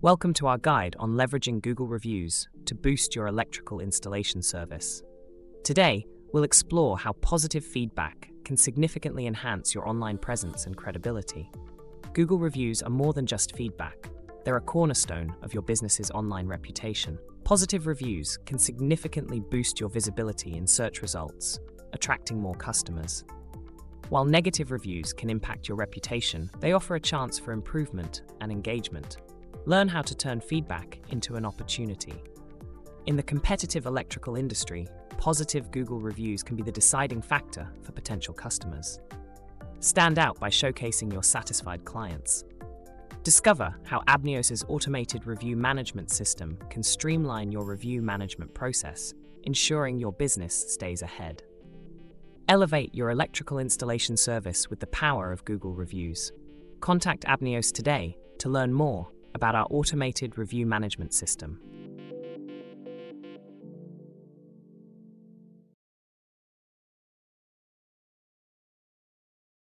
Welcome to our guide on leveraging Google reviews to boost your electrical installation service. Today, we'll explore how positive feedback can significantly enhance your online presence and credibility. Google reviews are more than just feedback. They're a cornerstone of your business's online reputation. Positive reviews can significantly boost your visibility in search results, attracting more customers. While negative reviews can impact your reputation, they offer a chance for improvement and engagement. Learn how to turn feedback into an opportunity. In the competitive electrical industry, positive Google reviews can be the deciding factor for potential customers. Stand out by showcasing your satisfied clients. Discover how Abneos' automated review management system can streamline your review management process, ensuring your business stays ahead. Elevate your electrical installation service with the power of Google reviews. Contact Abneos today to learn more about our automated review management system.